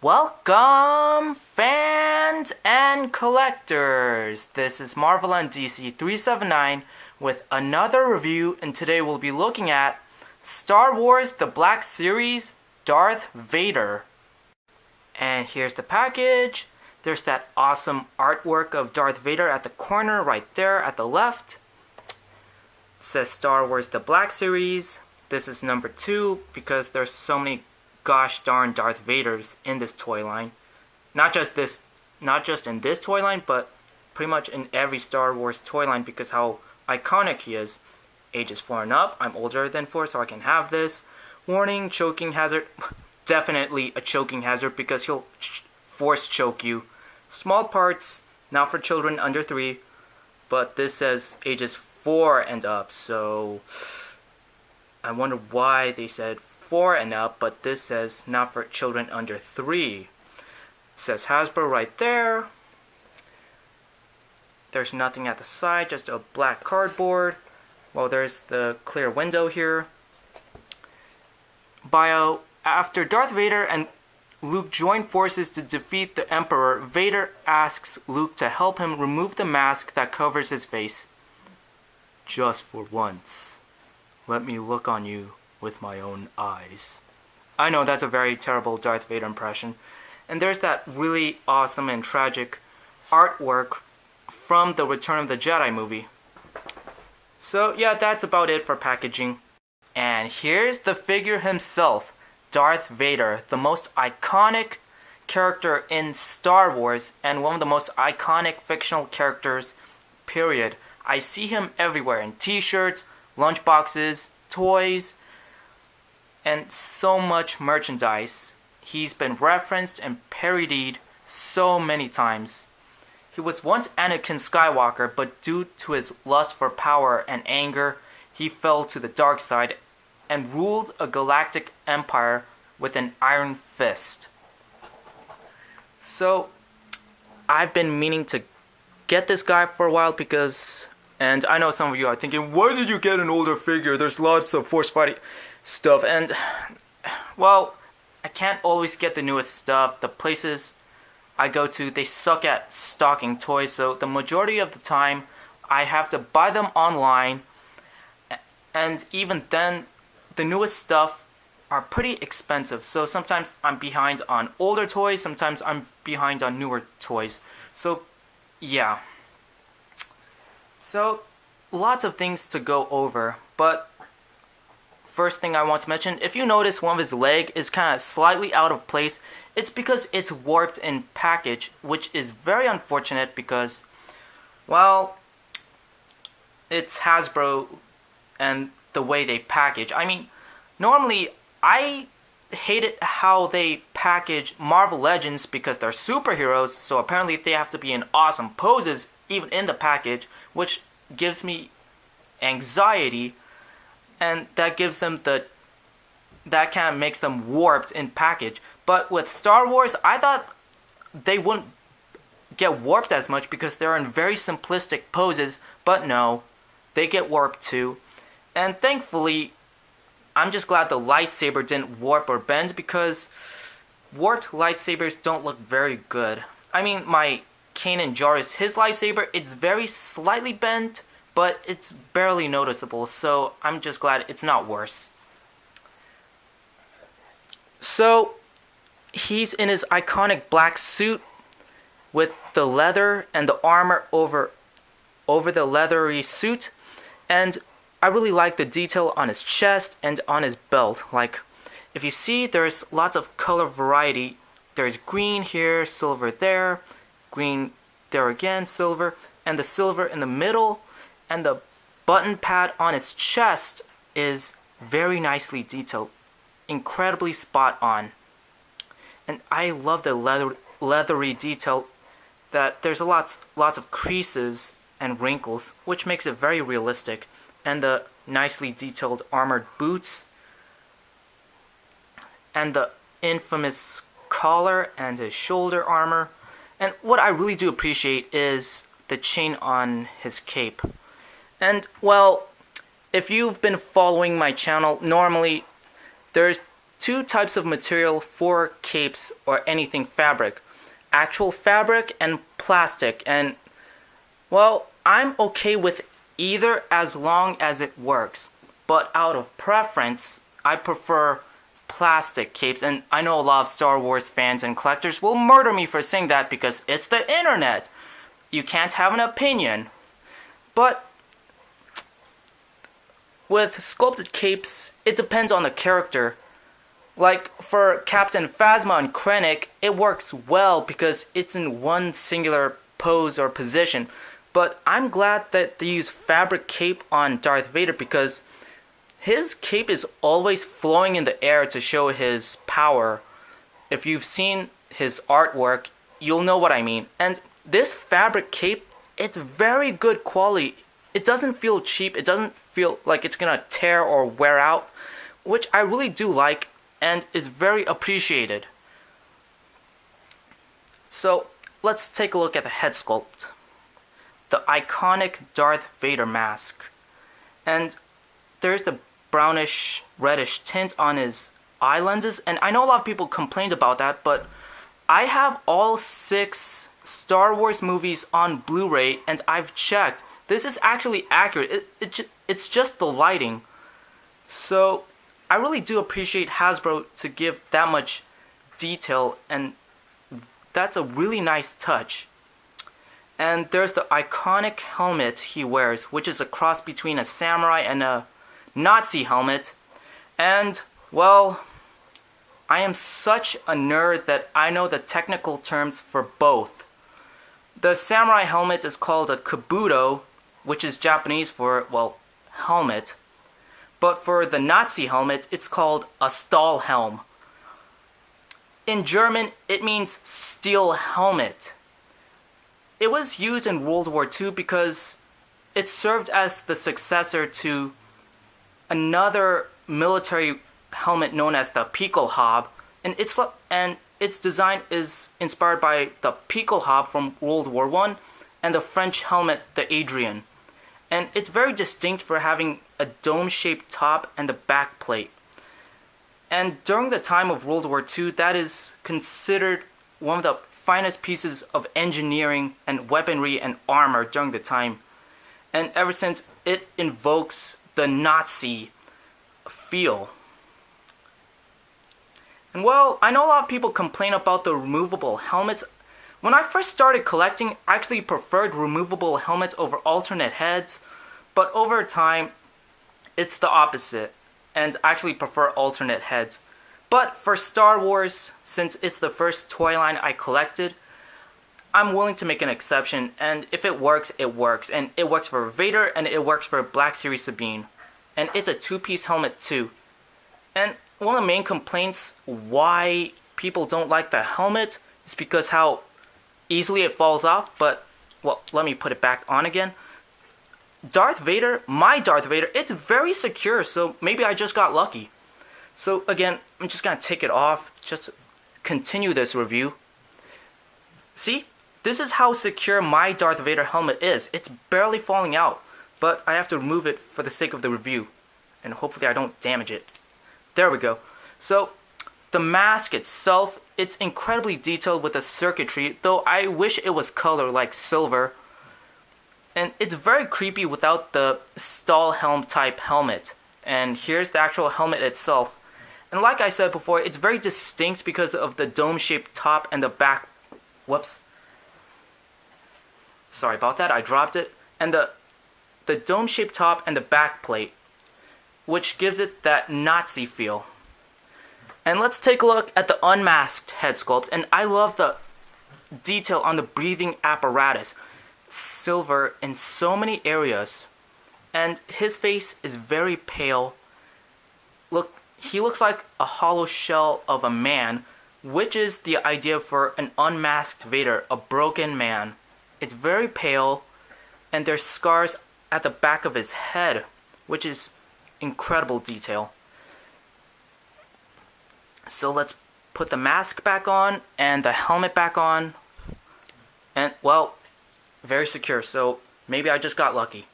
Welcome, fans and collectors! This is Marvel and DC 379 with another review, and today we'll be looking at Star Wars The Black Series Darth Vader. And here's the package. There's that awesome artwork of Darth Vader at the corner right there at the left. It says Star Wars The Black Series. This is number 2 because there's so many gosh darn Darth Vaders in this toy line. Not just in this toy line, but pretty much in every Star Wars toy line because how iconic he is. Ages 4 and up. I'm older than 4, so I can have this. Warning, choking hazard. Definitely a choking hazard because he'll force choke you. Small parts, not for children under 3, but this says ages 4 and up, so I wonder why they said 4 and up, but this says not for children under 3. It says Hasbro right there. There's nothing at the side, just a black cardboard. Well, there's the clear window here. Bio: after Darth Vader and Luke join forces to defeat the Emperor, Vader asks Luke to help him remove the mask that covers his face. Just for once, let me look on you with my own eyes. I know that's a very terrible Darth Vader impression. And there's that really awesome and tragic artwork from the Return of the Jedi movie. So yeah, that's about it for packaging. And here's the figure himself, Darth Vader, the most iconic character in Star Wars and one of the most iconic fictional characters, period. I see him everywhere in t-shirts, lunchboxes, toys, and so much merchandise. He's been referenced and parodied so many times. He was once Anakin Skywalker, but due to his lust for power and anger, he fell to the dark side and ruled a galactic empire with an iron fist. So, I've been meaning to get this guy for a while because, and I know some of you are thinking, why did you get an older figure? There's lots of force fighting stuff, and well, I can't always get the newest stuff. The places I go to, they suck at stocking toys, so the majority of the time I have to buy them online, and even then the newest stuff are pretty expensive, so sometimes I'm behind on older toys, sometimes I'm behind on newer toys. So yeah, so lots of things to go over, but first thing I want to mention, if you notice one of his leg is kind of slightly out of place, it's because it's warped in package, which is very unfortunate because, well, it's Hasbro and the way they package. I mean, normally I hate it how they package Marvel Legends because they're superheroes, so apparently they have to be in awesome poses even in the package, which gives me anxiety. And that gives them that kind of makes them warped in package. But with Star Wars, I thought they wouldn't get warped as much because they're in very simplistic poses. But no, they get warped too. And thankfully, I'm just glad the lightsaber didn't warp or bend because warped lightsabers don't look very good. I mean, my Kanan Jarrus, his lightsaber, it's very slightly bent, but it's barely noticeable, so I'm just glad it's not worse. So, he's in his iconic black suit with the leather and the armor over the leathery suit, and I really like the detail on his chest and on his belt. Like, if you see, there's lots of color variety. There's green here, silver there, green there again, silver, and the silver in the middle. And the button pad on his chest is very nicely detailed, incredibly spot on. And I love the leathery detail that there's lots of creases and wrinkles, which makes it very realistic. And the nicely detailed armored boots, and the infamous collar and his shoulder armor. And what I really do appreciate is the chain on his cape. And, well, if you've been following my channel, normally there's two types of material for capes or anything fabric: actual fabric and plastic. And well, I'm okay with either as long as it works, but out of preference, I prefer plastic capes. And I know a lot of Star Wars fans and collectors will murder me for saying that because it's the internet. You can't have an opinion. But with sculpted capes, it depends on the character. Like for Captain Phasma and Krennic, it works well because it's in one singular pose or position. But I'm glad that they use fabric cape on Darth Vader because his cape is always flowing in the air to show his power. If you've seen his artwork, you'll know what I mean. And this fabric cape, it's very good quality. It doesn't feel cheap. It doesn't feel like it's gonna tear or wear out, which I really do like and is very appreciated. So let's take a look at the head sculpt. The iconic Darth Vader mask. And there's the brownish reddish tint on his eye lenses, and I know a lot of people complained about that, but I have all 6 Star Wars movies on Blu-ray and I've checked. This is actually accurate. It's just the lighting. So I really do appreciate Hasbro to give that much detail, and that's a really nice touch. And there's the iconic helmet he wears, which is a cross between a samurai and a Nazi helmet. And, well, I am such a nerd that I know the technical terms for both. The samurai helmet is called a kabuto, which is Japanese for, well, helmet. But for the Nazi helmet, it's called a Stahlhelm. In German, it means steel helmet. It was used in World War II because it served as the successor to another military helmet known as the Pickelhaube, and its design is inspired by the Pickelhaube from World War I and the French helmet, the Adrian. And it's very distinct for having a dome-shaped top and the back plate. And during the time of World War II, that is considered one of the finest pieces of engineering and weaponry and armor during the time. And ever since, it invokes the Nazi feel. And well, I know a lot of people complain about the removable helmets. When I first started collecting, I actually preferred removable helmets over alternate heads, but over time, it's the opposite, and I actually prefer alternate heads. But for Star Wars, since it's the first toy line I collected, I'm willing to make an exception, and if it works, it works. And it works for Vader, and it works for Black Series Sabine. And it's a 2-piece helmet too. And one of the main complaints why people don't like the helmet is because how easily it falls off, but, well, let me put it back on again. Darth Vader, my Darth Vader, it's very secure, so maybe I just got lucky. So again, I'm just gonna take it off, just to continue this review. See? This is how secure my Darth Vader helmet is. It's barely falling out, but I have to remove it for the sake of the review, and hopefully I don't damage it. There we go. So, the mask itself, it's incredibly detailed with the circuitry, though I wish it was color like silver. And it's very creepy without the Stahlhelm type helmet. And here's the actual helmet itself. And like I said before, it's very distinct because of the dome-shaped top and the back. Whoops. Sorry about that, I dropped it. And the dome-shaped top and the back plate, which gives it that Nazi feel. And let's take a look at the unmasked head sculpt. And I love the detail on the breathing apparatus. Silver in so many areas. And his face is very pale. Look, he looks like a hollow shell of a man, which is the idea for an unmasked Vader, a broken man. It's very pale, and there's scars at the back of his head, which is incredible detail. So let's put the mask back on and the helmet back on. And, well, very secure, so maybe I just got lucky.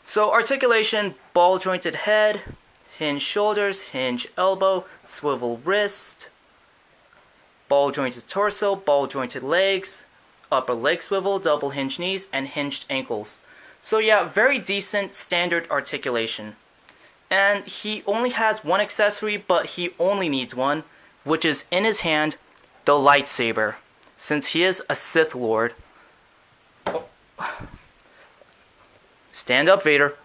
So articulation, ball jointed head, hinge shoulders, hinge elbow, swivel wrist, ball jointed torso, ball jointed legs, upper leg swivel, double hinge knees, and hinged ankles. So yeah, very decent standard articulation. And he only has one accessory, but he only needs one, which is in his hand, the lightsaber, since he is a Sith Lord. Oh. Stand up, Vader.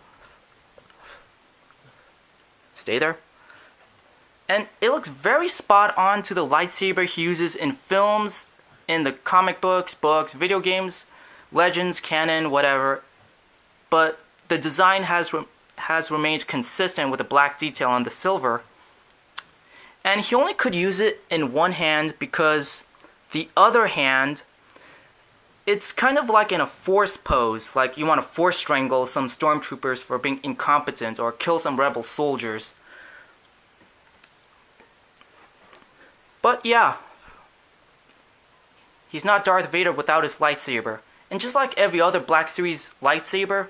Stay there. And it looks very spot on to the lightsaber he uses in films, in the comic books, video games, legends, canon, whatever. But the design has remained consistent with the black detail on the silver. And he only could use it in one hand because the other hand, it's kind of like in a force pose, like you want to force strangle some stormtroopers for being incompetent or kill some rebel soldiers. But yeah, he's not Darth Vader without his lightsaber. And just like every other Black Series lightsaber,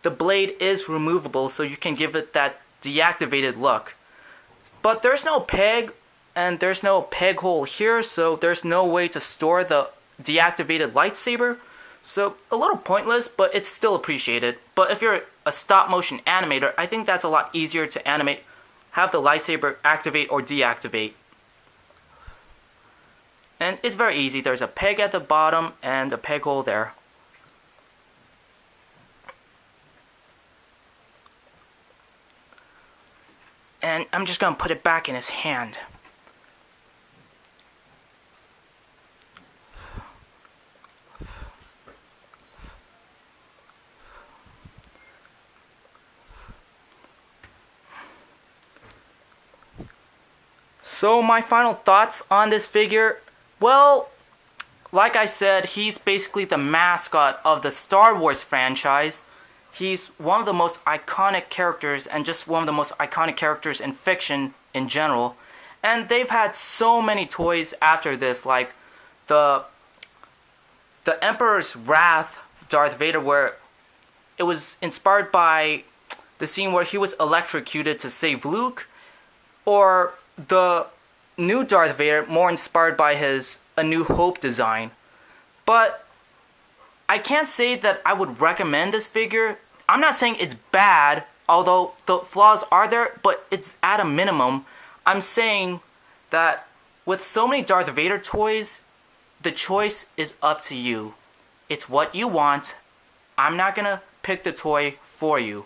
the blade is removable so you can give it that deactivated look. But there's no peg, and there's no peg hole here, so there's no way to store the deactivated lightsaber. So a little pointless, but it's still appreciated. But if you're a stop motion animator, I think that's a lot easier to animate, have the lightsaber activate or deactivate. And it's very easy. There's a peg at the bottom and a peg hole there. And I'm just going to put it back in his hand. So my final thoughts on this figure, well, like I said, he's basically the mascot of the Star Wars franchise. He's one of the most iconic characters, and just one of the most iconic characters in fiction in general. And they've had so many toys after this, like the Emperor's Wrath Darth Vader, where it was inspired by the scene where he was electrocuted to save Luke, or the new Darth Vader, more inspired by his A New Hope design. But I can't say that I would recommend this figure. I'm not saying it's bad, although the flaws are there, but it's at a minimum. I'm saying that with so many Darth Vader toys, the choice is up to you. It's what you want. I'm not gonna pick the toy for you.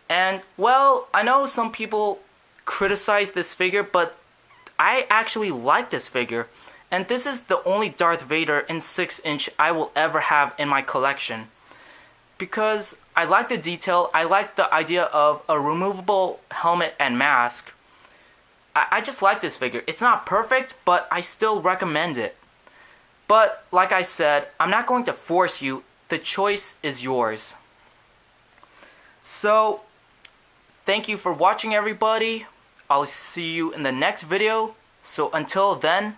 And, well, I know some people criticize this figure, but I actually like this figure. And this is the only Darth Vader in 6-inch I will ever have in my collection. Because I like the detail, I like the idea of a removable helmet and mask. I just like this figure. It's not perfect, but I still recommend it. But, like I said, I'm not going to force you. The choice is yours. So, thank you for watching, everybody. I'll see you in the next video. So until then,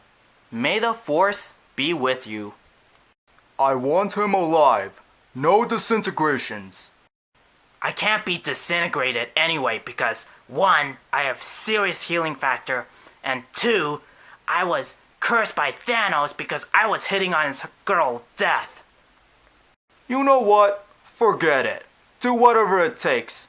may the Force be with you. I want him alive. No disintegrations. I can't be disintegrated anyway because 1, I have serious healing factor, and 2, I was cursed by Thanos because I was hitting on his girl, Death. You know what? Forget it. Do whatever it takes.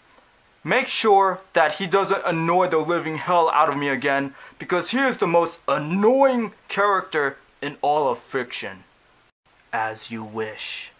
Make sure that he doesn't annoy the living hell out of me again, because he is the most annoying character in all of fiction. As you wish.